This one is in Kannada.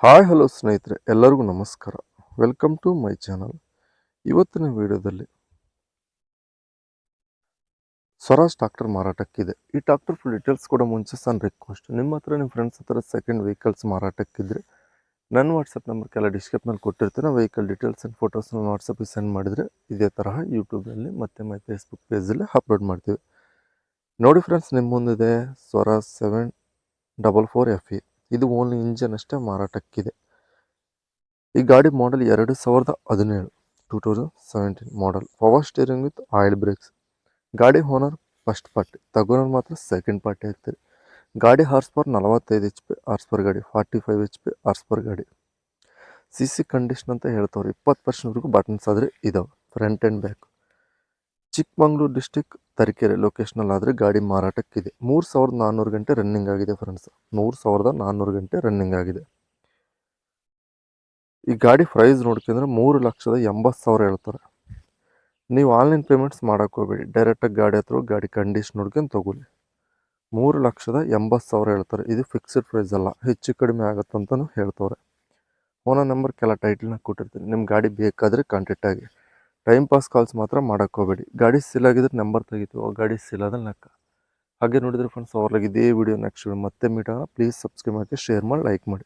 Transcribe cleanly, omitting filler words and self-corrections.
ಹಾಯ್ ಹಲೋ ಸ್ನೇಹಿತರೆ, ಎಲ್ಲರಿಗೂ ನಮಸ್ಕಾರ. Welcome to my channel. ಇವತ್ತಿನ ವಿಡಿಯೋದಲ್ಲಿ ಸ್ವರಾಜ್ ಟ್ರಾಕ್ಟರ್ ಮಾರಾಟಕ್ಕಿದೆ. ಈ ಟ್ರಾಕ್ಟರ್ ಫುಲ್ ಡೀಟೇಲ್ಸ್ ಕೂಡ ಮುಂಚೆ ಸಣ್ಣ ರಿಕ್ವೆಸ್ಟ್, ನಿಮ್ಮ ಹತ್ರ ನಿಮ್ಮ ಫ್ರೆಂಡ್ಸ್ ಹತ್ರ ಸೆಕೆಂಡ್ ವೆಹಿಕಲ್ಸ್ ಮಾರಾಟಕ್ಕಿದ್ರೆ ನನ್ನ ವಾಟ್ಸಪ್ ನಂಬರ್ ಕೆಲ ಡಿಸ್ಕ್ರಿಪ್ಷನಲ್ಲಿ ಕೊಟ್ಟಿರ್ತೀನಿ. ವೆಹಿಕಲ್ ಡೀಟೇಲ್ಸ್ ಆ್ಯಂಡ್ ಫೋಟೋಸ್ನ ವಾಟ್ಸಪ್ಪಿಗೆ ಸೆಂಡ್ ಮಾಡಿದರೆ ಇದೇ ತರಹ ಯೂಟ್ಯೂಬಲ್ಲಿ ಮತ್ತು ಮೈ ಫೇಸ್ಬುಕ್ ಪೇಜಲ್ಲಿ ಅಪ್ಲೋಡ್ ಮಾಡ್ತೀವಿ. ನೋಡಿ ಫ್ರೆಂಡ್ಸ್, ನಿಮ್ಮ ಮುಂದಿದೆ ಸ್ವರಾಜ್ 744FE. ಇದು ಓನ್ಲಿ ಇಂಜನ್ ಅಷ್ಟೇ ಮಾರಾಟಕ್ಕಿದೆ. ಈ ಗಾಡಿ model 2017 2017 model. Power steering with oil brakes. ಗಾಡಿ ಓನರ್ ಫಸ್ಟ್ ಪಾರ್ಟಿ, ತಗೋನರ್ ಮಾತ್ರ ಸೆಕೆಂಡ್ ಪಾರ್ಟಿ ಆಗ್ತದೆ. ಗಾಡಿ horsepower 45 HP horse per ಗಾಡಿ, 45 HP ಹಾರ್ಸ್ ಪರ್ ಗಾಡಿ. CC ಕಂಡೀಷನ್ ಅಂತ ಹೇಳ್ತವ್ರೆ. 20%ವರೆಗೂ ಬಟನ್ಸ್ ಆದರೆ ಇದಾವೆ, front and back. Chikmagalur district Tarikere ಲೊಕೇಶನಲ್ಲಿ ಆದರೆ ಗಾಡಿ ಮಾರಾಟಕ್ಕಿದೆ. 3400 ಗಂಟೆ ರನ್ನಿಂಗ್ ಆಗಿದೆ ಫ್ರೆಂಡ್ಸ್. 3400 ಗಂಟೆ ರನ್ನಿಂಗ್ ಆಗಿದೆ. ಈ ಗಾಡಿ ಪ್ರೈಸ್ ನೋಡ್ಕೊಂಡ್ರೆ 3,80,000 ಹೇಳ್ತಾರೆ. ನೀವು ಆನ್ಲೈನ್ ಪೇಮೆಂಟ್ಸ್ ಮಾಡೋಕೆ ಹೋಗಬೇಡಿ, ಡೈರೆಕ್ಟಾಗಿ ಗಾಡಿ ಹತ್ರ ಗಾಡಿ ಕಂಡೀಷನ್ ನೋಡ್ಕೊಂಡು ತೊಗೊಳ್ಳಿ. 3,80,000 ಹೇಳ್ತಾರೆ. ಇದು ಫಿಕ್ಸ್ಡ್ ಪ್ರೈಸ್ ಅಲ್ಲ, ಹೆಚ್ಚು ಕಡಿಮೆ ಆಗುತ್ತಂತಲೂ ಹೇಳ್ತವ್ರೆ. ಓನರ್ ನಂಬರ್ ಕೆಲ ಟೈಟಲ್ನ ಕೊಟ್ಟಿರ್ತೀನಿ. ನಿಮ್ಮ ಗಾಡಿ ಬೇಕಾದರೆ ಕಾಂಟ್ಯಾಕ್ಟ್ ಆಗಿ. ಟೈಮ್ ಪಾಸ್ ಕಾಲ್ಸ್ ಮಾತ್ರ ಮಾಡೋಕೆ ಹೋಗಬೇಡಿ. ಗಾಡಿ ಸೇಲ್ ಆಗಿದ್ರೆ ನಂಬರ್ ತೆಗಿತೀವಿ, ಗಾಡಿ ಸೇಲ್ ಆದಲ್ಲಿ ಲೆಕ್ಕ. ಹಾಗೆ ನೋಡಿದ್ರೆ ಫ್ರೆಂಡ್ಸ್, ಅವ್ರಿಗೆ ಇದೇ ವಿಡಿಯೋ ನೆಕ್ಸ್ಟ್ ವಿಡಿಯೋ ಮತ್ತೆ ಮೀಟ್ ಆಗೋಣ. ಪ್ಲೀಸ್ ಸಬ್ಸ್ಕ್ರೈಬ್ ಮಾಡಿ, ಶೇರ್ ಮಾಡಿ, ಲೈಕ್ ಮಾಡಿ.